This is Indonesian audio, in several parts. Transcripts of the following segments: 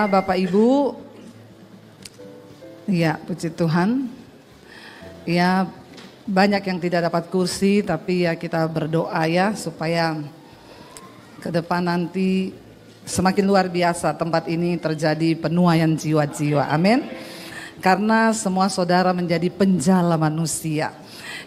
Bapak Ibu, ya puji Tuhan. Ya banyak yang tidak dapat kursi, tapi ya kita berdoa ya supaya ke depan nanti semakin luar biasa tempat ini terjadi penuaian jiwa-jiwa. Amin. Karena semua saudara menjadi penjala manusia.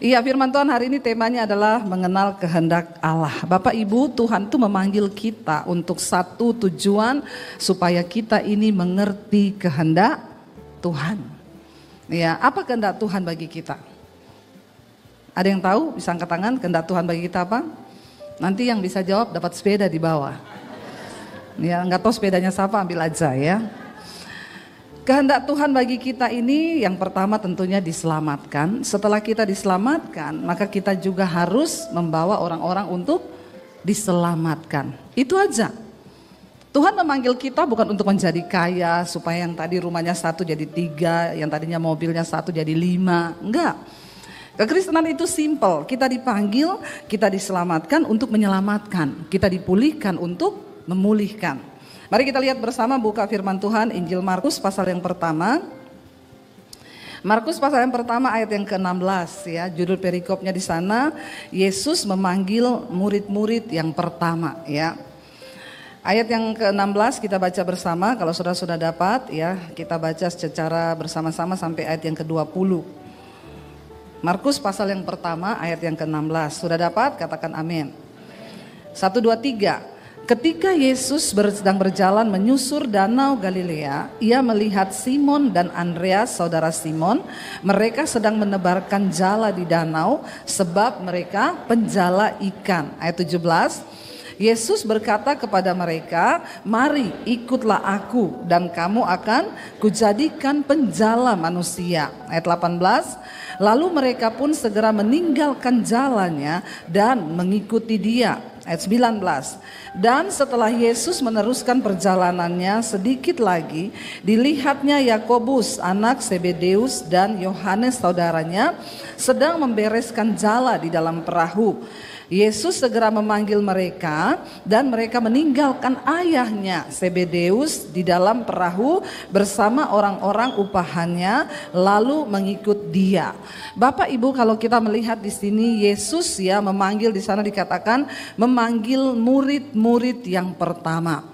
Iya, firman Tuhan hari ini temanya adalah mengenal kehendak Allah. Bapak Ibu, Tuhan tuh memanggil kita untuk satu tujuan supaya kita ini mengerti kehendak Tuhan. Ya, apa kehendak Tuhan bagi kita? Ada yang tahu? Bisa angkat tangan, kehendak Tuhan bagi kita apa? Nanti yang bisa jawab dapat sepeda di bawah. Ya, nggak tahu sepedanya siapa, ambil aja ya. Kehendak Tuhan bagi kita ini yang pertama tentunya diselamatkan. Setelah kita diselamatkan, maka kita juga harus membawa orang-orang untuk diselamatkan. Itu aja. Tuhan memanggil kita bukan untuk menjadi kaya, supaya yang tadi rumahnya 1 jadi 3, yang tadinya mobilnya 1 jadi 5. Enggak. Kekristenan itu simple. Kita dipanggil, kita diselamatkan untuk menyelamatkan. Kita dipulihkan untuk memulihkan. Mari kita lihat bersama, buka firman Tuhan Injil Markus pasal yang pertama. Markus pasal yang pertama ayat yang ke-16 ya. Judul perikopnya di sana, Yesus memanggil murid-murid yang pertama ya. Ayat yang ke-16 kita baca bersama, kalau saudara sudah dapat ya, kita baca secara bersama-sama sampai ayat yang ke-20. Markus pasal yang pertama ayat yang ke-16. Sudah dapat? Katakan amin. 1, 2, 3. Ketika Yesus sedang berjalan menyusur danau Galilea, ia melihat Simon dan Andreas saudara Simon. Mereka sedang menebarkan jala di danau sebab mereka penjala ikan. Ayat 17. Yesus berkata kepada mereka, "Mari ikutlah aku dan kamu akan kujadikan penjala manusia." Ayat 18. Lalu mereka pun segera meninggalkan jalannya dan mengikuti dia. Ayat 19. Dan setelah Yesus meneruskan perjalanannya sedikit lagi, dilihatnya Yakobus anak Zebedeus dan Yohanes saudaranya sedang membereskan jala di dalam perahu. Yesus segera memanggil mereka dan mereka meninggalkan ayahnya Zebedeus di dalam perahu bersama orang-orang upahannya lalu mengikut dia. Bapak Ibu, kalau kita melihat di sini Yesus ya memanggil, di sana dikatakan memanggil murid-murid yang pertama.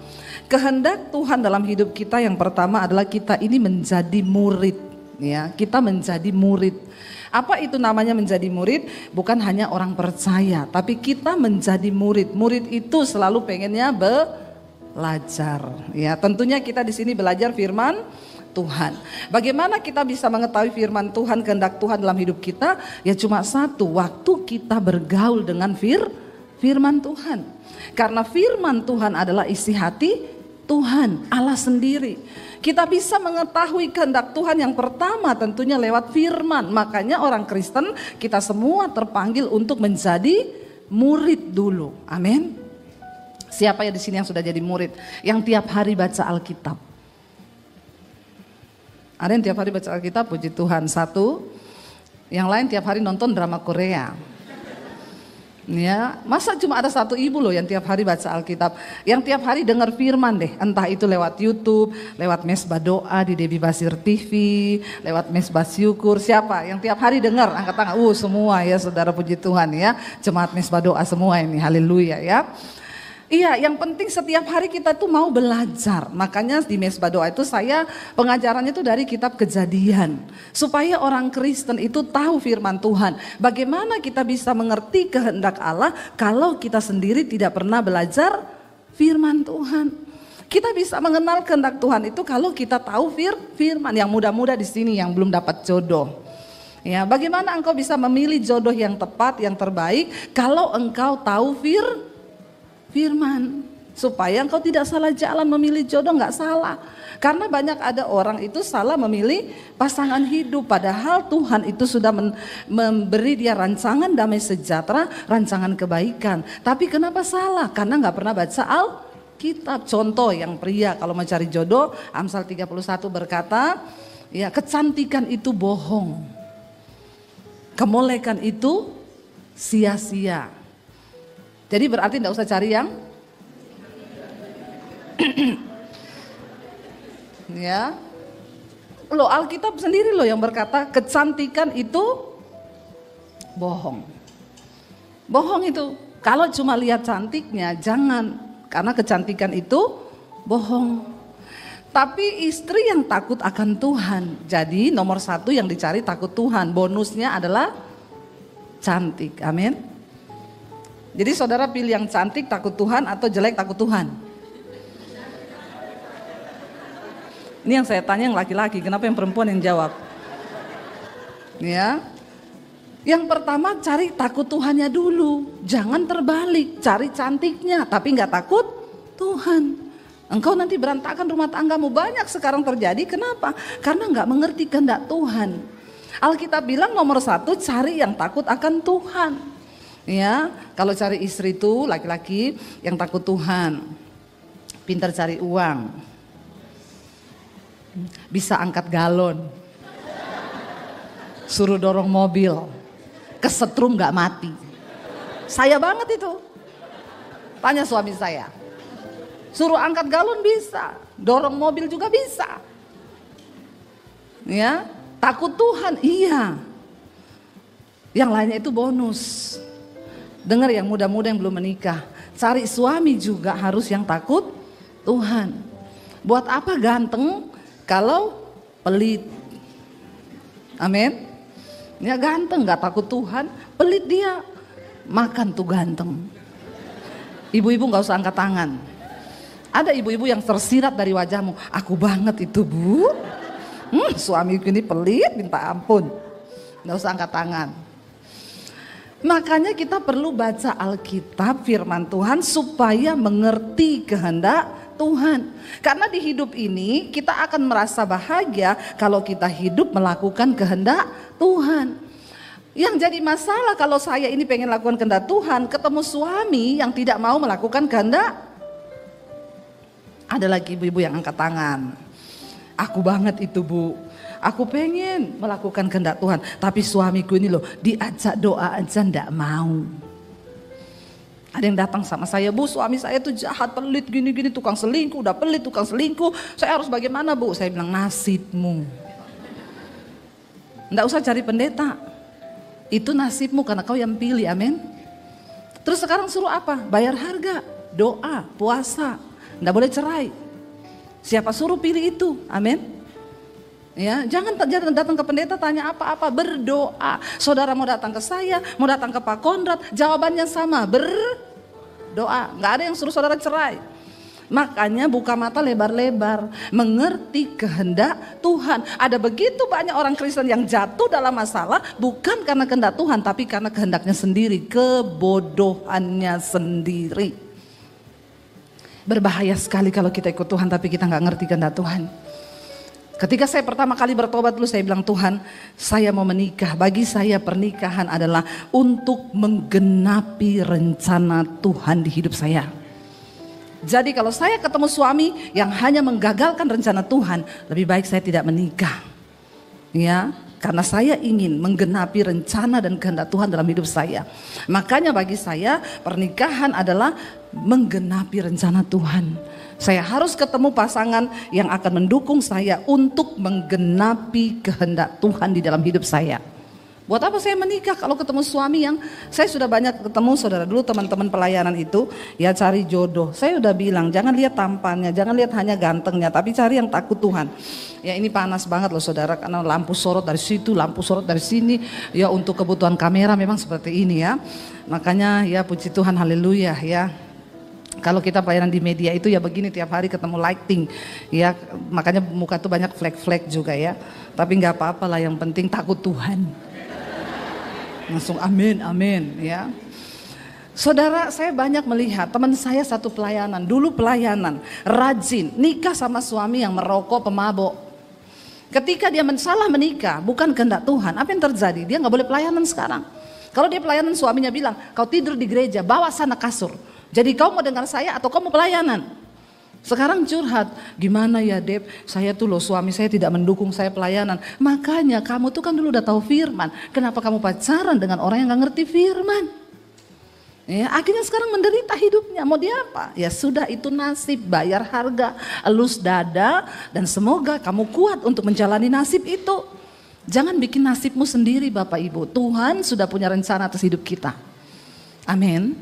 Kehendak Tuhan dalam hidup kita yang pertama adalah kita ini menjadi murid ya. Kita menjadi murid. Apa itu namanya menjadi murid? Bukan hanya orang percaya, tapi kita menjadi murid. Murid itu selalu pengennya belajar. Ya, tentunya kita di sini belajar firman Tuhan. Bagaimana kita bisa mengetahui firman Tuhan, kehendak Tuhan dalam hidup kita? Ya cuma satu, waktu kita bergaul dengan firman Tuhan. Karena firman Tuhan adalah isi hati Tuhan, Allah sendiri. Kita bisa mengetahui kehendak Tuhan yang pertama tentunya lewat firman. Makanya orang Kristen kita semua terpanggil untuk menjadi murid dulu. Amin. Siapa ya di sini yang sudah jadi murid? Yang tiap hari baca Alkitab. Ada yang tiap hari baca Alkitab, puji Tuhan. 1. Yang lain tiap hari nonton drama Korea. Ya, masa cuma ada 1 ibu loh yang tiap hari baca Alkitab, yang tiap hari dengar firman deh, entah itu lewat YouTube, lewat Mesbah Doa di Debbie Basir TV, lewat Mesbah Syukur. Siapa yang tiap hari dengar? Angkat tangan. Semua ya saudara, puji Tuhan ya. Jemaat Mesbah Doa semua ini, haleluya ya. Iya, yang penting setiap hari kita tuh mau belajar. Makanya di Mesbah Doa itu saya pengajarannya itu dari kitab Kejadian. Supaya orang Kristen itu tahu firman Tuhan. Bagaimana kita bisa mengerti kehendak Allah kalau kita sendiri tidak pernah belajar firman Tuhan. Kita bisa mengenal kehendak Tuhan itu kalau kita tahu firman. Yang muda-muda di sini yang belum dapat jodoh. Ya, bagaimana engkau bisa memilih jodoh yang tepat, yang terbaik kalau engkau tahu firman, supaya engkau tidak salah jalan memilih jodoh, nggak salah. Karena banyak ada orang itu salah memilih pasangan hidup, padahal Tuhan itu sudah memberi dia rancangan damai sejahtera, rancangan kebaikan. Tapi kenapa salah? Karena nggak pernah baca Alkitab. Contoh yang pria kalau mencari jodoh, Amsal 31 berkata, ya kecantikan itu bohong, kemolekan itu sia-sia. Jadi berarti tidak usah cari yang Ya. Loh, Alkitab sendiri loh yang berkata kecantikan itu bohong. Bohong itu. Kalau cuma lihat cantiknya jangan, karena kecantikan itu bohong. Tapi istri yang takut akan Tuhan. Jadi nomor 1 yang dicari takut Tuhan. Bonusnya adalah cantik. Amin. Jadi saudara pilih yang cantik takut Tuhan atau jelek takut Tuhan? Ini yang saya tanya yang laki-laki, kenapa yang perempuan yang jawab? Ya. Yang pertama cari takut Tuhannya dulu. Jangan terbalik, cari cantiknya tapi nggak takut Tuhan. Engkau nanti berantakan rumah tanggamu. Banyak sekarang terjadi, kenapa? Karena nggak mengerti kehendak Tuhan. Alkitab bilang nomor 1 cari yang takut akan Tuhan. Ya, kalau cari istri itu laki-laki yang takut Tuhan, pintar cari uang, bisa angkat galon, suruh dorong mobil, kesetrum gak mati. Saya banget itu. Tanya suami saya, suruh angkat galon bisa, dorong mobil juga bisa. Ya, takut Tuhan, iya. Yang lainnya itu bonus. Dengar yang muda-muda yang belum menikah, cari suami juga harus yang takut Tuhan. Buat apa ganteng kalau pelit? Amin. Ya ganteng gak takut Tuhan, pelit dia, makan tuh ganteng. Ibu-ibu gak usah angkat tangan. Ada ibu-ibu yang tersirat dari wajahmu, aku banget itu bu. Suamiku ini pelit minta ampun. Gak usah angkat tangan. Makanya kita perlu baca Alkitab, firman Tuhan supaya mengerti kehendak Tuhan. Karena di hidup ini kita akan merasa bahagia kalau kita hidup melakukan kehendak Tuhan. Yang jadi masalah kalau saya ini pengen lakukan kehendak Tuhan, ketemu suami yang tidak mau melakukan kehendak. Ada lagi ibu-ibu yang angkat tangan. Aku banget itu bu. Aku pengen melakukan kehendak Tuhan, tapi suamiku ini loh diajak doa aja ndak mau. Ada yang datang sama saya, bu suami saya tuh jahat, pelit gini-gini, tukang selingkuh, udah pelit tukang selingkuh. Saya harus bagaimana bu? Saya bilang nasibmu. Ndak usah cari pendeta, itu nasibmu karena kau yang pilih, amin. Terus sekarang suruh apa? Bayar harga, doa, puasa, ndak boleh cerai. Siapa suruh pilih itu, amin. Ya, jangan datang ke pendeta tanya apa-apa, berdoa. Saudara mau datang ke saya, mau datang ke Pak Konrad, jawabannya sama, berdoa. Nggak ada yang suruh saudara cerai. Makanya buka mata lebar-lebar, mengerti kehendak Tuhan. Ada begitu banyak orang Kristen yang jatuh dalam masalah bukan karena kehendak Tuhan, tapi karena kehendaknya sendiri, kebodohannya sendiri. Berbahaya sekali kalau kita ikut Tuhan tapi kita nggak ngerti kehendak Tuhan. Ketika saya pertama kali bertobat dulu, saya bilang Tuhan, saya mau menikah. Bagi saya pernikahan adalah untuk menggenapi rencana Tuhan di hidup saya. Jadi kalau saya ketemu suami yang hanya menggagalkan rencana Tuhan, lebih baik saya tidak menikah. Ya, karena saya ingin menggenapi rencana dan kehendak Tuhan dalam hidup saya. Makanya bagi saya pernikahan adalah menggenapi rencana Tuhan. Saya harus ketemu pasangan yang akan mendukung saya untuk menggenapi kehendak Tuhan di dalam hidup saya. Buat apa saya menikah kalau ketemu suami yang saya sudah banyak ketemu saudara dulu teman-teman pelayanan itu ya cari jodoh. Saya udah bilang jangan lihat tampannya, jangan lihat hanya gantengnya, tapi cari yang takut Tuhan. Ya ini panas banget loh saudara karena lampu sorot dari situ, lampu sorot dari sini. Ya untuk kebutuhan kamera memang seperti ini ya. Makanya ya puji Tuhan haleluya ya. Kalau kita pelayanan di media itu ya begini tiap hari ketemu lighting ya, makanya muka tuh banyak flek-flek juga ya. Tapi nggak apa-apa lah, yang penting takut Tuhan. Langsung amin amin ya. Saudara, saya banyak melihat teman saya satu pelayanan, dulu pelayanan rajin, nikah sama suami yang merokok pemabok. Ketika dia salah menikah, bukan kehendak Tuhan, apa yang terjadi? Dia nggak boleh pelayanan sekarang. Kalau dia pelayanan suaminya bilang, kau tidur di gereja, bawa sana kasur. Jadi kau mau dengar saya atau kau mau pelayanan? Sekarang curhat, gimana ya Deb, saya tuh loh suami saya tidak mendukung saya pelayanan. Makanya kamu tuh kan dulu udah tahu firman, kenapa kamu pacaran dengan orang yang gak ngerti firman? Ya, akhirnya sekarang menderita hidupnya. Mau dia apa? Ya sudah, itu nasib, bayar harga, elus dada, dan semoga kamu kuat untuk menjalani nasib itu. Jangan bikin nasibmu sendiri Bapak Ibu. Tuhan sudah punya rencana atas hidup kita. Amin.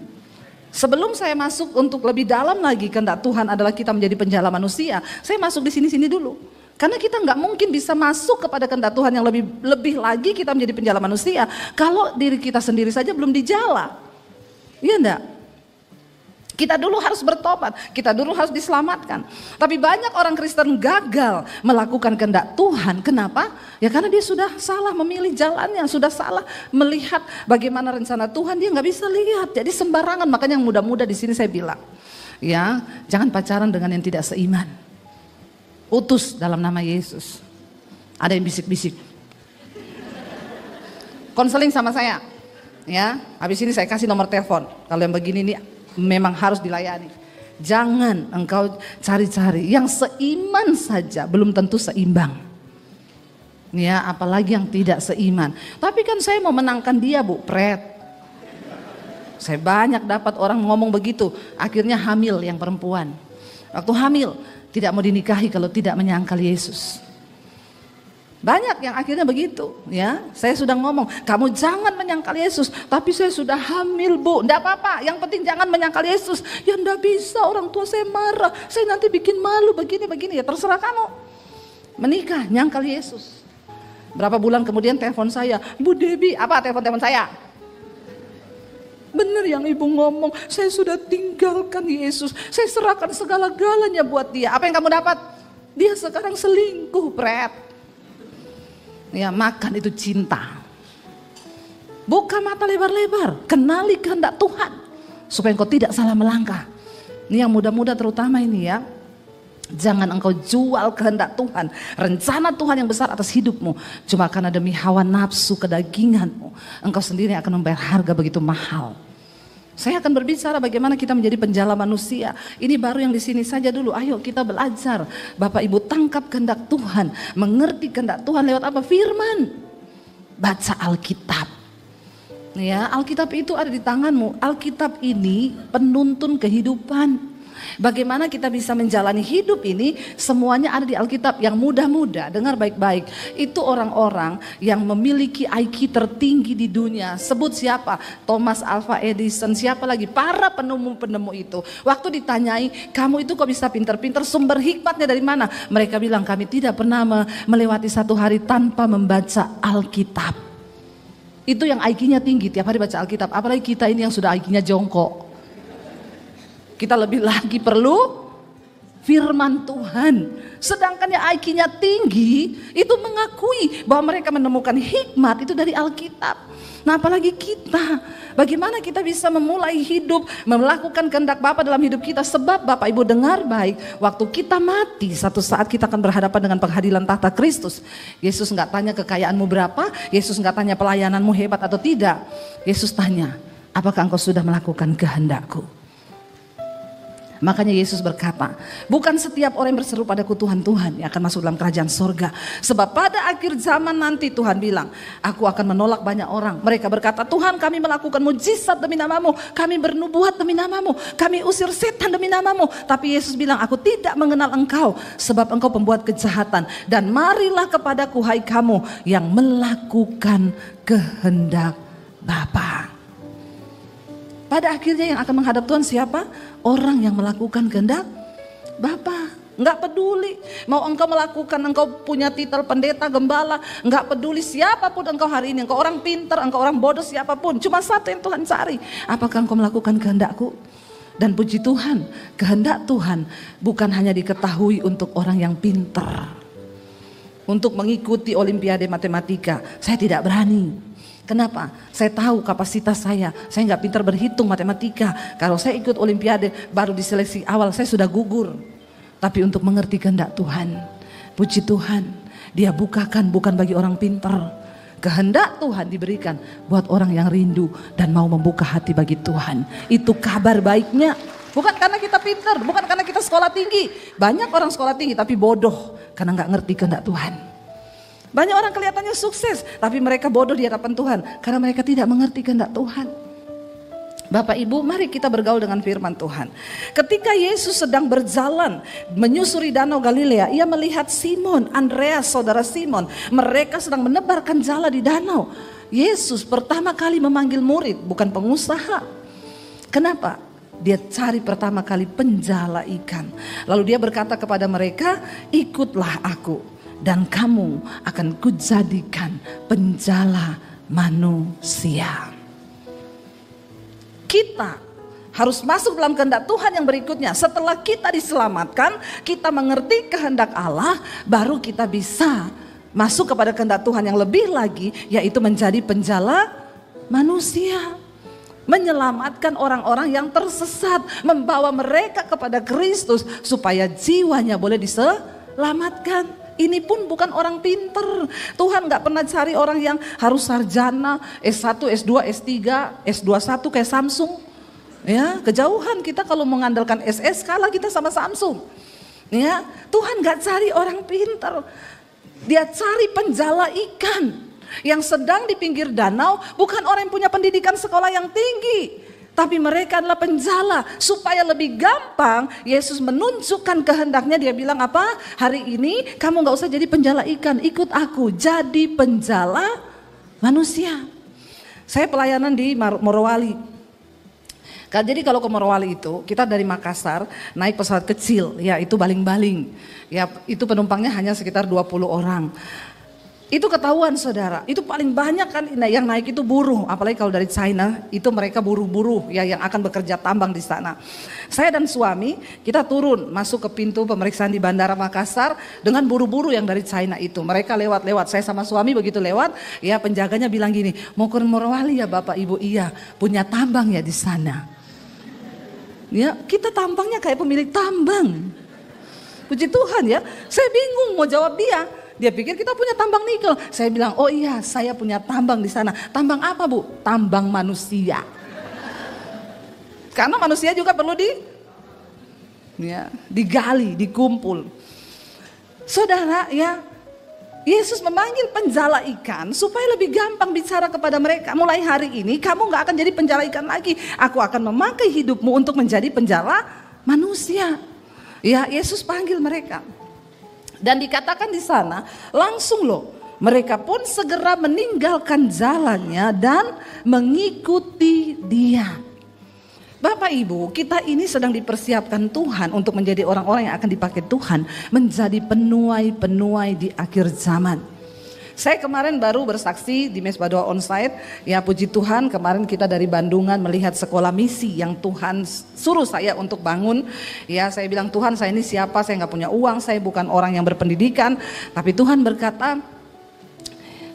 Sebelum saya masuk untuk lebih dalam lagi kehendak Tuhan adalah kita menjadi penjala manusia, saya masuk di sini-sini dulu. Karena kita nggak mungkin bisa masuk kepada kehendak Tuhan yang lebih lagi kita menjadi penjala manusia kalau diri kita sendiri saja belum dijala. Iya enggak? Kita dulu harus bertobat, kita dulu harus diselamatkan. Tapi banyak orang Kristen gagal melakukan kehendak Tuhan. Kenapa? Ya karena dia sudah salah memilih jalannya, sudah salah melihat bagaimana rencana Tuhan, dia nggak bisa lihat. Jadi sembarangan. Makanya yang muda-muda di sini saya bilang, ya jangan pacaran dengan yang tidak seiman. Utus dalam nama Yesus. Ada yang bisik-bisik. Konseling sama saya. Ya, habis ini saya kasih nomor telepon. Kalau yang begini ini memang harus dilayani. Jangan engkau cari-cari yang seiman saja, belum tentu seimbang. Ya, apalagi yang tidak seiman. Tapi kan saya mau menangkan dia, Bu, pret. Saya banyak dapat orang ngomong begitu, akhirnya hamil yang perempuan. Waktu hamil tidak mau dinikahi kalau tidak menyangkal Yesus. Banyak yang akhirnya begitu, ya. Saya sudah ngomong, kamu jangan menyangkal Yesus. Tapi saya sudah hamil, Bu. Enggak apa-apa, yang penting jangan menyangkal Yesus. Ya enggak bisa, orang tua saya marah. Saya nanti bikin malu begini-begini. Ya terserah kamu. Menikah, nyangkal Yesus. Berapa bulan kemudian telepon saya, Bu Debbie, apa telepon saya? Benar yang ibu ngomong, saya sudah tinggalkan Yesus. Saya serahkan segala-galanya buat dia. Apa yang kamu dapat? Dia sekarang selingkuh, pret. Ya, makan itu cinta. Buka mata lebar-lebar, kenali kehendak Tuhan supaya engkau tidak salah melangkah. Ini yang muda-muda terutama ini ya. Jangan engkau jual kehendak Tuhan, rencana Tuhan yang besar atas hidupmu cuma karena demi hawa nafsu kedaginganmu. Engkau sendiri akan membayar harga begitu mahal. Saya akan berbicara bagaimana kita menjadi penjala manusia. Ini baru yang di sini saja dulu. Ayo kita belajar. Bapak Ibu tangkap kehendak Tuhan. Mengerti kehendak Tuhan lewat apa? Firman. Baca Alkitab. Ya, Alkitab itu ada di tanganmu. Alkitab ini penuntun kehidupan. Bagaimana kita bisa menjalani hidup ini, semuanya ada di Alkitab. Yang muda-muda, dengar baik-baik, itu orang-orang yang memiliki IQ tertinggi di dunia. Sebut siapa? Thomas Alva Edison, siapa lagi? Para penemu-penemu itu. Waktu ditanyai, kamu itu kok bisa pinter-pinter, sumber hikmatnya dari mana? Mereka bilang, kami tidak pernah melewati satu hari tanpa membaca Alkitab. Itu yang IQ-nya tinggi, tiap hari baca Alkitab. Apalagi kita ini yang sudah IQ-nya jongkok. Kita lebih lagi perlu firman Tuhan. Sedangkan yang IQ-nya tinggi itu mengakui bahwa mereka menemukan hikmat itu dari Alkitab. Nah apalagi kita, bagaimana kita bisa memulai hidup, melakukan kehendak Bapa dalam hidup kita. Sebab Bapak Ibu dengar baik, waktu kita mati satu saat kita akan berhadapan dengan pengadilan tahta Kristus. Yesus gak tanya kekayaanmu berapa, Yesus gak tanya pelayananmu hebat atau tidak. Yesus tanya, apakah engkau sudah melakukan kehendakku? Makanya Yesus berkata, bukan setiap orang yang berseru padaku Tuhan, Tuhan yang akan masuk dalam kerajaan sorga. Sebab pada akhir zaman nanti Tuhan bilang, aku akan menolak banyak orang. Mereka berkata, Tuhan kami melakukan mujizat demi namamu, kami bernubuat demi namamu, kami usir setan demi namamu. Tapi Yesus bilang, aku tidak mengenal engkau, sebab engkau pembuat kejahatan. Dan marilah kepadaku hai kamu yang melakukan kehendak Bapa. Pada akhirnya yang akan menghadap Tuhan siapa? Orang yang melakukan kehendak Bapa. Enggak peduli mau engkau melakukan, engkau punya titel pendeta, gembala, enggak peduli siapapun engkau hari ini, engkau orang pintar, engkau orang bodoh, siapapun, cuma satu yang Tuhan cari, apakah engkau melakukan kehendakku? Dan puji Tuhan, kehendak Tuhan bukan hanya diketahui untuk orang yang pintar. Untuk mengikuti olimpiade matematika, saya tidak berani. Kenapa? Saya tahu kapasitas saya nggak pintar berhitung matematika. Kalau saya ikut olimpiade baru di seleksi awal saya sudah gugur. Tapi untuk mengerti kehendak Tuhan, puji Tuhan, Dia bukakan bukan bagi orang pintar. Kehendak Tuhan diberikan buat orang yang rindu dan mau membuka hati bagi Tuhan. Itu kabar baiknya. Bukan karena kita pintar, bukan karena kita sekolah tinggi. Banyak orang sekolah tinggi tapi bodoh karena nggak ngerti kehendak Tuhan. Banyak orang kelihatannya sukses, tapi mereka bodoh di hadapan Tuhan karena mereka tidak mengerti kehendak Tuhan. Bapak Ibu, mari kita bergaul dengan firman Tuhan. Ketika Yesus sedang berjalan menyusuri danau Galilea, ia melihat Simon, Andreas, saudara Simon. Mereka sedang menebarkan jala di danau. Yesus pertama kali memanggil murid, bukan pengusaha. Kenapa? Dia cari pertama kali penjala ikan. Lalu dia berkata kepada mereka, ikutlah aku dan kamu akan kujadikan penjala manusia. Kita harus masuk dalam kehendak Tuhan yang berikutnya. Setelah kita diselamatkan, kita mengerti kehendak Allah, baru kita bisa masuk kepada kehendak Tuhan yang lebih lagi, yaitu menjadi penjala manusia. Menyelamatkan orang-orang yang tersesat, membawa mereka kepada Kristus supaya jiwanya boleh diselamatkan. Ini pun bukan orang pinter. Tuhan gak pernah cari orang yang harus sarjana S1, S2, S3, S21 kayak Samsung. Ya, kejauhan kita kalau mengandalkan SS kalah kita sama Samsung. Ya, Tuhan gak cari orang pinter. Dia cari penjala ikan yang sedang di pinggir danau, bukan orang yang punya pendidikan sekolah yang tinggi, tapi mereka adalah penjala. Supaya lebih gampang Yesus menunjukkan kehendaknya, dia bilang apa? Hari ini kamu gak usah jadi penjala ikan, ikut aku jadi penjala manusia. Saya pelayanan di Morowali. Jadi kalau ke Morowali itu kita dari Makassar naik pesawat kecil, ya itu baling-baling. Ya itu penumpangnya hanya sekitar 20 orang. Itu ketahuan saudara, itu paling banyak kan yang naik itu buruh, apalagi kalau dari China itu mereka buruh-buruh ya yang akan bekerja tambang di sana. Saya dan suami kita turun masuk ke pintu pemeriksaan di Bandara Makassar dengan buruh-buruh yang dari China itu. Mereka lewat-lewat, saya sama suami begitu lewat, ya penjaganya bilang gini, mau ke Morowali ya Bapak Ibu? Iya, punya tambang ya di sana. Ya kita tambangnya kayak pemilik tambang. Puji Tuhan ya, saya bingung mau jawab dia. Dia pikir kita punya tambang nikel. Saya bilang, oh iya saya punya tambang di sana. Tambang apa Bu? Tambang manusia. Karena manusia juga perlu digali, dikumpul. Saudara ya, Yesus memanggil penjala ikan supaya lebih gampang bicara kepada mereka. Mulai hari ini kamu gak akan jadi penjala ikan lagi. Aku akan memakai hidupmu untuk menjadi penjala manusia. Ya, Yesus panggil mereka. Dan dikatakan di sana langsung loh, mereka pun segera meninggalkan jalannya dan mengikuti dia. Bapak Ibu, kita ini sedang dipersiapkan Tuhan untuk menjadi orang-orang yang akan dipakai Tuhan menjadi penuai-penuai di akhir zaman. Saya kemarin baru bersaksi di Mesbah Doa Onsite, ya puji Tuhan kemarin kita dari Bandungan melihat sekolah misi yang Tuhan suruh saya untuk bangun. Ya saya bilang Tuhan saya ini siapa, saya gak punya uang, saya bukan orang yang berpendidikan. Tapi Tuhan berkata,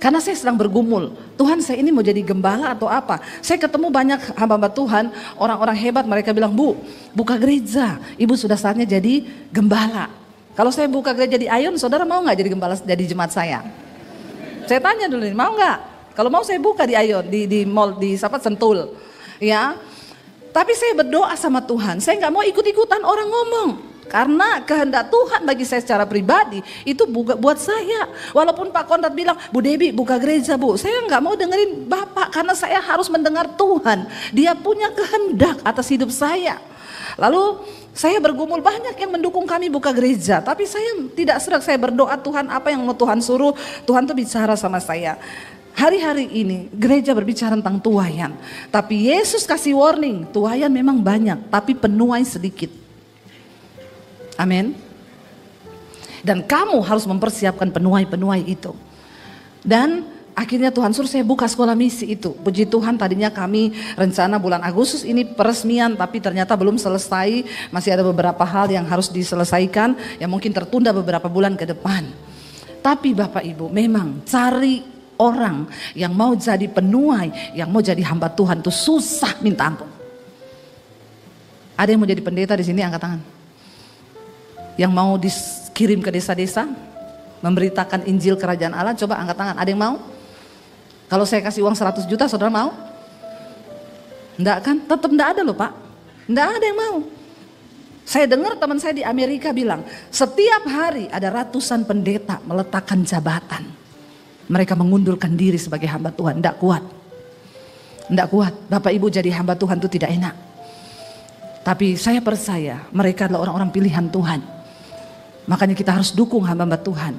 karena saya sedang bergumul, Tuhan saya ini mau jadi gembala atau apa. Saya ketemu banyak hamba-hamba Tuhan, orang-orang hebat, mereka bilang Bu, buka gereja, Ibu sudah saatnya jadi gembala. Kalau saya buka gereja di Ayon, saudara mau gak jadi gembala jadi jemaat saya? Saya tanya dulu nih, mau nggak? Kalau mau saya buka di Ayon, di mall, di Sentul, ya. Tapi saya berdoa sama Tuhan, saya nggak mau ikut-ikutan orang ngomong. Karena kehendak Tuhan bagi saya secara pribadi itu buat saya. Walaupun Pak Konrad bilang, Bu Debbie buka gereja Bu, saya nggak mau dengerin Bapak karena saya harus mendengar Tuhan. Dia punya kehendak atas hidup saya. Lalu saya bergumul, banyak yang mendukung kami buka gereja, tapi saya tidak serak, saya berdoa Tuhan apa yang mau Tuhan suruh, Tuhan tuh bicara sama saya. Hari-hari ini gereja berbicara tentang tuaian, tapi Yesus kasih warning, tuaian memang banyak, tapi penuai sedikit. Amin. Dan kamu harus mempersiapkan penuai-penuai itu. Dan akhirnya Tuhan suruh saya buka sekolah misi itu. Puji Tuhan tadinya kami rencana bulan Agustus ini peresmian, tapi ternyata belum selesai. Masih ada beberapa hal yang harus diselesaikan, yang mungkin tertunda beberapa bulan ke depan. Tapi Bapak Ibu memang cari orang yang mau jadi penuai, yang mau jadi hamba Tuhan itu susah minta ampun. Ada yang mau jadi pendeta di sini angkat tangan. Yang mau dikirim ke desa-desa memberitakan Injil Kerajaan Allah, coba angkat tangan. Ada yang mau? Kalau saya kasih uang 100 juta, saudara mau? Enggak kan? Tetap enggak ada loh Pak. Enggak ada yang mau. Saya dengar teman saya di Amerika bilang, setiap hari ada ratusan pendeta meletakkan jabatan. Mereka mengundurkan diri sebagai hamba Tuhan, enggak kuat. Enggak kuat. Bapak Ibu jadi hamba Tuhan itu tidak enak. Tapi saya percaya mereka adalah orang-orang pilihan Tuhan. Makanya kita harus dukung hamba-hamba Tuhan.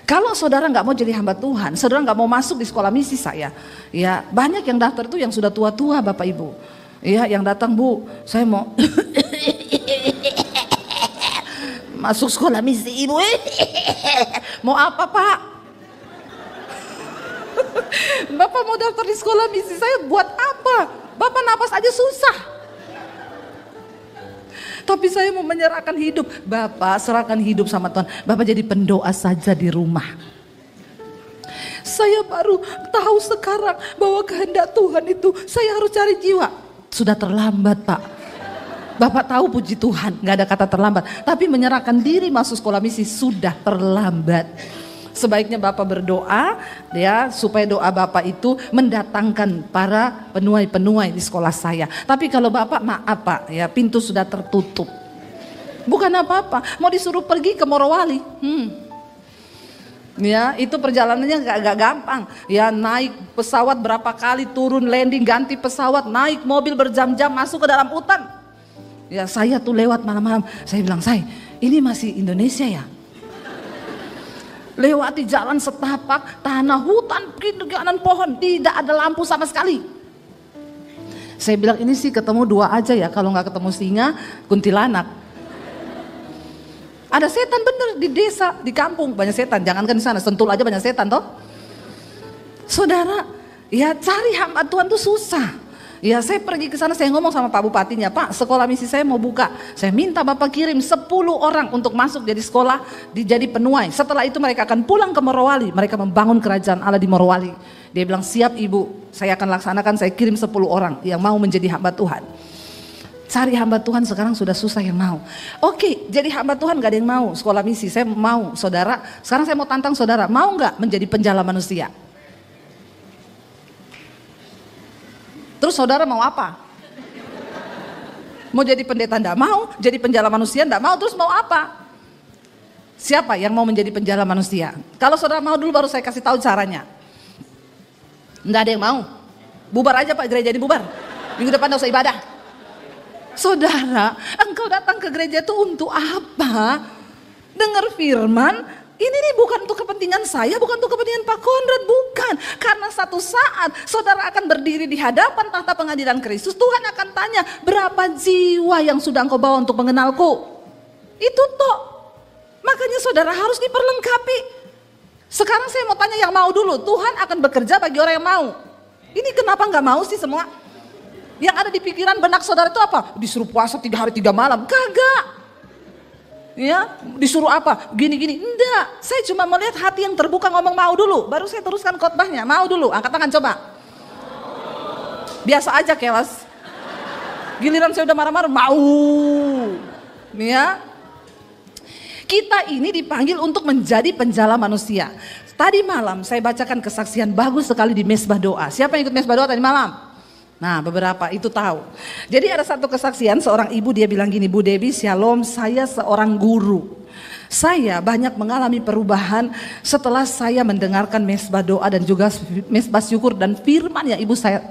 Kalau saudara nggak mau jadi hamba Tuhan, saudara nggak mau masuk di sekolah misi saya, ya banyak yang daftar itu yang sudah tua-tua Bapak Ibu. Ya, yang datang, Bu, saya mau masuk sekolah misi Ibu. Mau apa Pak? Bapak mau daftar di sekolah misi saya buat apa? Bapak napas aja susah. Tapi saya mau menyerahkan hidup. Bapak serahkan hidup sama Tuhan. Bapak jadi pendoa saja di rumah. Saya baru tahu sekarang bahwa kehendak Tuhan itu saya harus cari jiwa. Sudah terlambat Pak. Bapak tahu puji Tuhan, gak ada kata terlambat. Tapi menyerahkan diri masuk sekolah misi sudah terlambat. Sebaiknya Bapak berdoa ya supaya doa Bapak itu mendatangkan para penuai-penuai di sekolah saya. Tapi kalau Bapak maaf Pak ya, pintu sudah tertutup. Bukan apa-apa, mau disuruh pergi ke Morowali. Ya, itu perjalanannya gak gampang. Ya, naik pesawat berapa kali, turun landing, ganti pesawat, naik mobil berjam-jam masuk ke dalam hutan. Ya, saya tuh lewat malam-malam, saya bilang, "Say, ini masih Indonesia ya?" Lewati jalan setapak, tanah hutan, kiri kanan pohon, tidak ada lampu sama sekali. Saya bilang ini sih ketemu 2 aja ya, kalau nggak ketemu singa, kuntilanak. Ada setan bener di desa, di kampung banyak setan, jangankan di sana, Sentul aja banyak setan toh. Saudara, ya cari hamba Tuhan tuh susah. Ya saya pergi ke sana, saya ngomong sama Pak Bupatinya, "Pak, sekolah misi saya mau buka. Saya minta Bapak kirim 10 orang untuk masuk jadi sekolah, jadi penuai. Setelah itu mereka akan pulang ke Morowali, mereka membangun kerajaan Allah di Morowali." Dia bilang, "Siap Ibu, saya akan laksanakan, saya kirim 10 orang yang mau menjadi hamba Tuhan." Cari hamba Tuhan sekarang sudah susah yang mau. Oke, jadi hamba Tuhan gak ada yang mau sekolah misi, saya mau. Saudara, sekarang saya mau tantang saudara, mau gak menjadi penjala manusia? Terus saudara mau apa? Mau jadi pendeta enggak mau, jadi penjala manusia enggak mau, terus mau apa? Siapa yang mau menjadi penjala manusia? Kalau saudara mau dulu baru saya kasih tahu caranya. Enggak ada yang mau. Bubar aja Pak, gereja dibubar. Minggu depan enggak usah ibadah. Saudara, engkau datang ke gereja itu untuk apa? Dengar firman. Ini nih bukan untuk kepentingan saya, bukan untuk kepentingan Pak Konrad, bukan. Karena satu saat saudara akan berdiri di hadapan tahta pengadilan Kristus, Tuhan akan tanya, berapa jiwa yang sudah engkau bawa untuk mengenalku? Itu toh. Makanya saudara harus diperlengkapi. Sekarang saya mau tanya yang mau dulu, Tuhan akan bekerja bagi orang yang mau. Ini kenapa nggak mau sih semua? Yang ada di pikiran benak saudara itu apa? Disuruh puasa 3 hari 3 malam, kagak. Ya, disuruh apa? Gini-gini. Enggak, saya cuma melihat hati yang terbuka ngomong mau dulu. Baru saya teruskan khotbahnya. Mau dulu, angkat tangan coba. Biasa aja kelas. Giliran saya udah marah-marah, mau. Ya. Kita ini dipanggil untuk menjadi penjala manusia. Tadi malam saya bacakan kesaksian bagus sekali di Mesbah Doa. Siapa yang ikut Mesbah Doa tadi malam? Nah beberapa itu tahu. Jadi ada satu kesaksian seorang ibu, dia bilang gini, "Bu Debbie, shalom, saya seorang guru. Saya banyak mengalami perubahan setelah saya mendengarkan Mesbah Doa dan juga Mesbah Syukur dan firman yang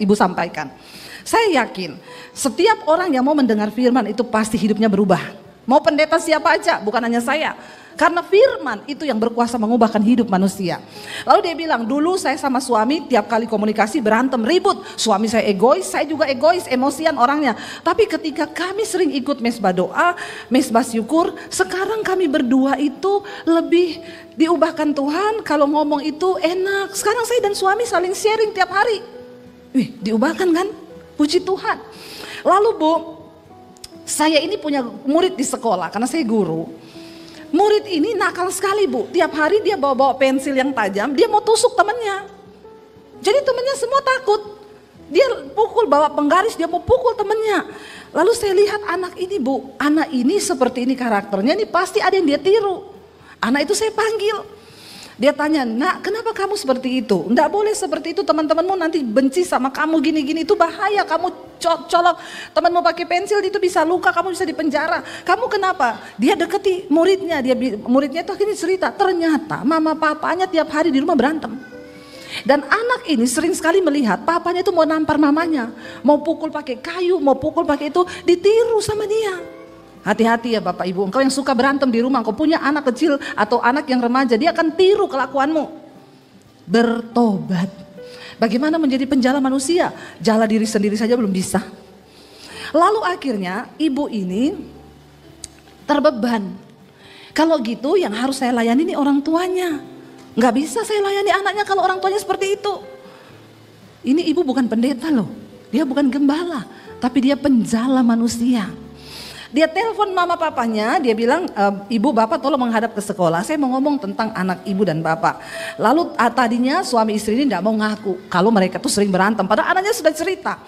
ibu sampaikan. Saya yakin setiap orang yang mau mendengar firman itu pasti hidupnya berubah. Mau pendeta siapa aja, bukan hanya saya. Karena firman itu yang berkuasa mengubahkan hidup manusia." Lalu dia bilang, "Dulu saya sama suami tiap kali komunikasi berantem, ribut. Suami saya egois, saya juga egois, emosian orangnya. Tapi ketika kami sering ikut Mesbah Doa, Mesbah Syukur, sekarang kami berdua itu lebih diubahkan Tuhan. Kalau ngomong itu enak. Sekarang saya dan suami saling sharing tiap hari." Wih, diubahkan kan? Puji Tuhan. Lalu Bu, saya ini punya murid di sekolah karena saya guru. Murid ini nakal sekali Bu, tiap hari dia bawa pensil yang tajam, dia mau tusuk temannya. Jadi temannya semua takut. Dia pukul, bawa penggaris, dia mau pukul temannya. Lalu saya lihat anak ini Bu, anak ini seperti ini karakternya, ini pasti ada yang dia tiru. Anak itu saya panggil. Dia tanya, "Nak, kenapa kamu seperti itu? Enggak boleh seperti itu, teman-temanmu nanti benci sama kamu gini-gini, itu bahaya, kamu colok temanmu pakai pensil itu bisa luka, kamu bisa dipenjara. Kamu kenapa?" Dia deketi muridnya, muridnya itu akhirnya cerita, ternyata mama papanya tiap hari di rumah berantem. Dan anak ini sering sekali melihat papanya itu mau nampar mamanya, mau pukul pakai kayu, mau pukul pakai itu, ditiru sama dia. Hati-hati ya Bapak Ibu, engkau yang suka berantem di rumah, engkau punya anak kecil atau anak yang remaja, dia akan tiru kelakuanmu. Bertobat. Bagaimana menjadi penjala manusia? Jala diri sendiri saja belum bisa. Lalu akhirnya ibu ini terbeban. Kalau gitu yang harus saya layani ini orang tuanya. Nggak bisa saya layani anaknya kalau orang tuanya seperti itu. Ini ibu bukan pendeta loh, dia bukan gembala, tapi dia penjala manusia. Dia telepon mama papanya, dia bilang, ibu bapak tolong menghadap ke sekolah, saya mau ngomong tentang anak ibu dan bapak. Lalu tadinya suami istri ini tidak mau ngaku kalau mereka tuh sering berantem, padahal anaknya sudah cerita.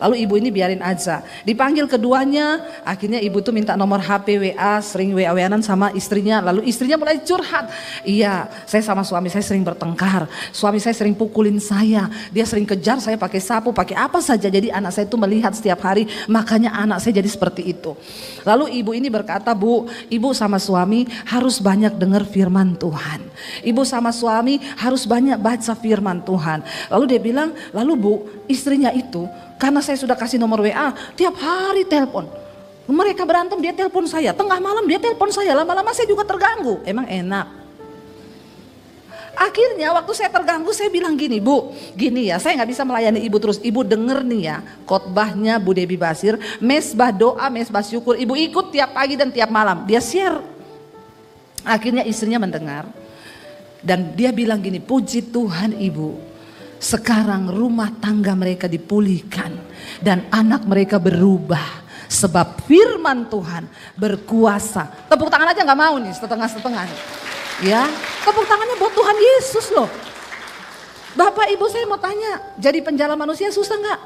Lalu ibu ini biarin aja. Dipanggil keduanya, akhirnya ibu tuh minta nomor HP WA, sering WA-WA-an sama istrinya. Lalu istrinya mulai curhat. Iya, saya sama suami saya sering bertengkar. Suami saya sering pukulin saya. Dia sering kejar saya pakai sapu, pakai apa saja. Jadi anak saya tuh melihat setiap hari, makanya anak saya jadi seperti itu. Lalu ibu ini berkata, Bu, ibu sama suami harus banyak dengar firman Tuhan. Ibu sama suami harus banyak baca firman Tuhan. Lalu dia bilang, lalu Bu, istrinya itu, karena saya sudah kasih nomor WA, tiap hari telepon. Mereka berantem, dia telepon saya. Tengah malam dia telepon saya, lama-lama saya juga terganggu. Emang enak. Akhirnya waktu saya terganggu, saya bilang gini, Bu, gini ya, saya gak bisa melayani ibu terus. Ibu denger nih ya, khotbahnya Bu Debbie Basir, mesbah doa, mesbah syukur. Ibu ikut tiap pagi dan tiap malam, dia share. Akhirnya istrinya mendengar. Dan dia bilang gini, puji Tuhan Ibu, sekarang rumah tangga mereka dipulihkan dan anak mereka berubah sebab firman Tuhan berkuasa. Tepuk tangan aja nggak mau nih, setengah-setengah. Ya, tepuk tangannya buat Tuhan Yesus loh. Bapak Ibu saya mau tanya, jadi penjala manusia susah nggak?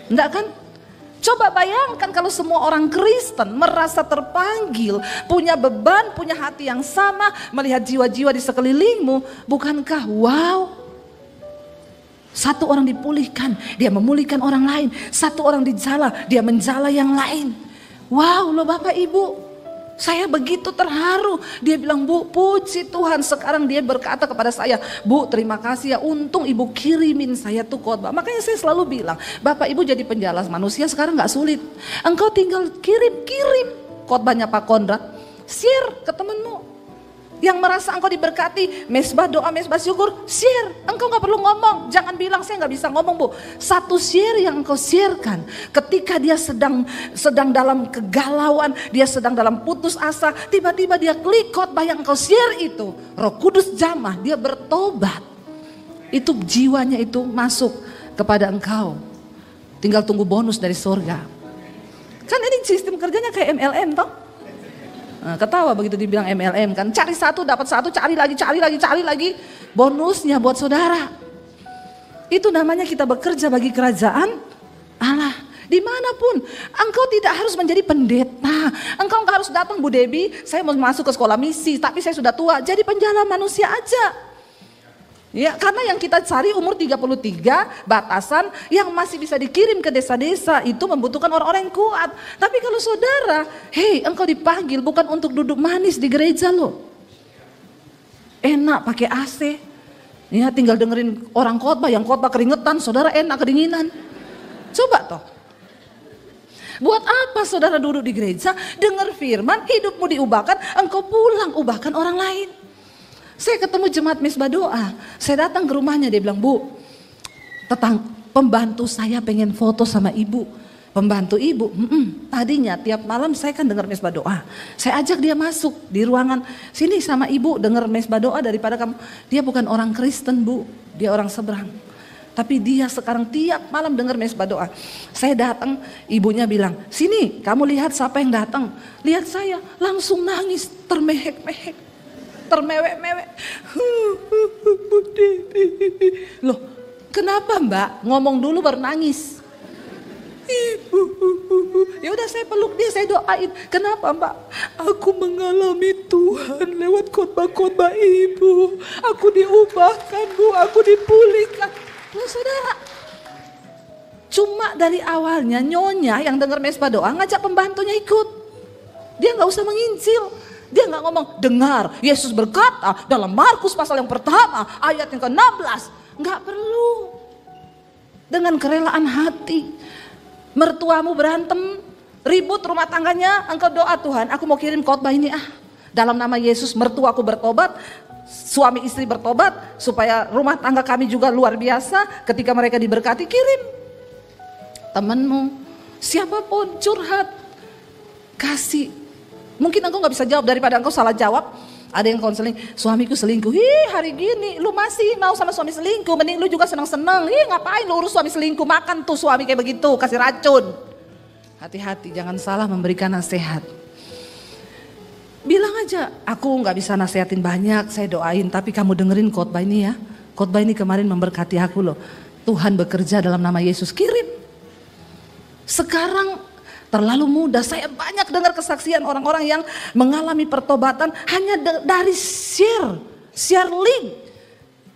Enggak kan? Coba bayangkan kalau semua orang Kristen merasa terpanggil, punya beban, punya hati yang sama, melihat jiwa-jiwa di sekelilingmu, bukankah wow? Satu orang dipulihkan, dia memulihkan orang lain. Satu orang dijala, dia menjala yang lain. Wow loh Bapak Ibu, saya begitu terharu. Dia bilang, Bu, puji Tuhan, sekarang dia berkata kepada saya, Bu, terima kasih ya, untung Ibu kirimin saya tuh khotbah. Makanya saya selalu bilang, Bapak Ibu jadi penjala manusia sekarang gak sulit. Engkau tinggal kirim khotbahnya Pak Konrad, share ke temenmu. Yang merasa engkau diberkati, mesbah doa, mesbah syukur, share. Engkau gak perlu ngomong, jangan bilang saya gak bisa ngomong Bu. Satu share yang engkau sharekan, ketika dia sedang dalam kegalauan, dia sedang dalam putus asa, tiba-tiba dia klik khotbah yang engkau share itu, Roh Kudus jamah, dia bertobat. Itu jiwanya itu masuk kepada engkau. Tinggal tunggu bonus dari surga. Kan ini sistem kerjanya kayak MLM toh. Nah, ketawa begitu dibilang MLM kan, cari satu dapat satu, cari lagi, bonusnya buat saudara. Itu namanya kita bekerja bagi kerajaan Allah. Dimanapun, engkau tidak harus menjadi pendeta, engkau nggak harus datang Bu Debbie, saya mau masuk ke sekolah misi, tapi saya sudah tua, jadi penjala manusia aja. Ya, karena yang kita cari umur 33 batasan yang masih bisa dikirim ke desa-desa itu membutuhkan orang-orang yang kuat. Tapi kalau saudara, hei engkau dipanggil bukan untuk duduk manis di gereja loh. Enak pakai AC. Ya, tinggal dengerin orang khotbah, yang khotbah keringetan, saudara enak kedinginan. Coba toh. Buat apa saudara duduk di gereja, dengar firman, hidupmu diubahkan, engkau pulang ubahkan orang lain. Saya ketemu jemaat mesbah doa, saya datang ke rumahnya, dia bilang, Bu, pembantu saya pengen foto sama ibu. Pembantu ibu, tadinya tiap malam saya kan dengar mesbah doa. Saya ajak dia masuk di ruangan, sini sama ibu dengar mesbah doa daripada kamu. Dia bukan orang Kristen Bu, dia orang seberang. Tapi dia sekarang tiap malam dengar mesbah doa. Saya datang, ibunya bilang, sini kamu lihat siapa yang datang. Lihat saya, langsung nangis, termehek-mehek. Termewek-mewek. Loh, kenapa Mbak? Ngomong dulu baru nangis. Ya udah saya peluk dia, saya doain. Kenapa Mbak? Aku mengalami Tuhan lewat khotbah-khotbah Ibu. Aku diubahkan Bu, aku dipulihkan. Loh saudara, cuma dari awalnya nyonya yang dengar mesbah doa ngajak pembantunya ikut. Dia nggak usah menginjil. Dia nggak ngomong, dengar Yesus berkata dalam Markus pasal yang pertama ayat yang ke-16. Nggak perlu. Dengan kerelaan hati. Mertuamu berantem, ribut rumah tangganya, engkau doa, Tuhan aku mau kirim khotbah ini dalam nama Yesus mertuaku bertobat, suami istri bertobat, supaya rumah tangga kami juga luar biasa. Ketika mereka diberkati, kirim. Temanmu, siapapun, curhat, kasih. Mungkin engkau gak bisa jawab, daripada engkau salah jawab. Ada yang konseling, suamiku selingkuh. Hari gini lu masih mau sama suami selingkuh, mending lu juga senang-senang. Ngapain lu urus suami selingkuh, makan tuh suami kayak begitu, kasih racun. Hati-hati, jangan salah memberikan nasihat. Bilang aja, aku gak bisa nasihatin banyak, saya doain, tapi kamu dengerin khotbah ini ya. Khotbah ini kemarin memberkati aku loh. Tuhan bekerja dalam nama Yesus, kirim. Sekarang terlalu mudah, saya banyak dengar kesaksian orang-orang yang mengalami pertobatan hanya dari share link.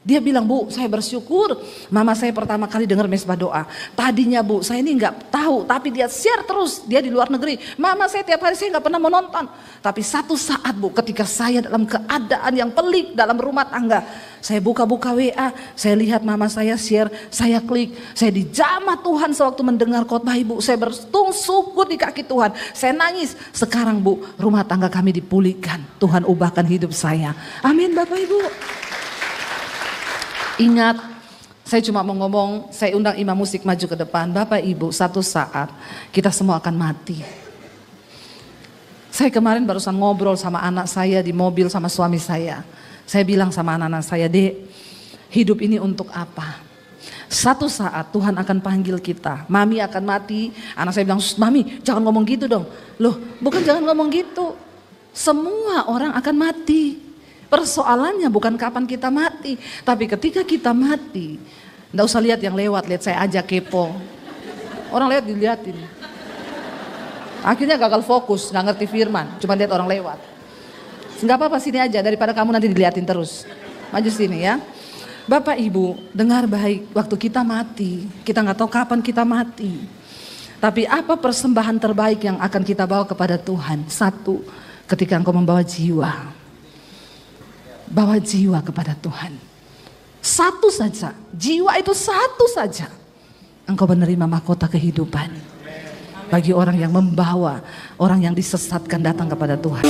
Dia bilang, Bu, saya bersyukur mama saya pertama kali dengar mesbah doa. Tadinya Bu, saya ini nggak tahu, tapi dia share terus, dia di luar negeri. Mama saya tiap hari saya nggak pernah mau nonton. Tapi satu saat Bu, ketika saya dalam keadaan yang pelik dalam rumah tangga, saya buka-buka WA, saya lihat mama saya share, saya klik, saya dijamah Tuhan sewaktu mendengar khotbah Ibu. Saya bersyukur di kaki Tuhan, saya nangis. Sekarang Bu, rumah tangga kami dipulihkan, Tuhan ubahkan hidup saya. Amin Bapak Ibu. Ingat, saya cuma mau ngomong, saya undang imam musik maju ke depan. Bapak Ibu, satu saat kita semua akan mati. Saya kemarin barusan ngobrol sama anak saya di mobil sama suami saya. Saya bilang sama anak-anak saya, Dek, hidup ini untuk apa? Satu saat Tuhan akan panggil kita, Mami akan mati. Anak saya bilang, Mami jangan ngomong gitu dong. Loh, bukan jangan ngomong gitu. Semua orang akan mati. Persoalannya bukan kapan kita mati, tapi ketika kita mati. Nggak usah lihat yang lewat, lihat saya aja kepo. Orang lewat dilihatin. Akhirnya gagal fokus, nggak ngerti firman, cuma lihat orang lewat. Nggak apa-apa, sini aja daripada kamu nanti dilihatin terus. Maju sini ya. Bapak Ibu, dengar baik, waktu kita mati, kita nggak tahu kapan kita mati. Tapi apa persembahan terbaik yang akan kita bawa kepada Tuhan? Satu, ketika engkau membawa jiwa. Bawa jiwa kepada Tuhan. Satu saja, jiwa itu satu saja. Engkau menerima mahkota kehidupan. Bagi orang yang membawa, orang yang disesatkan datang kepada Tuhan.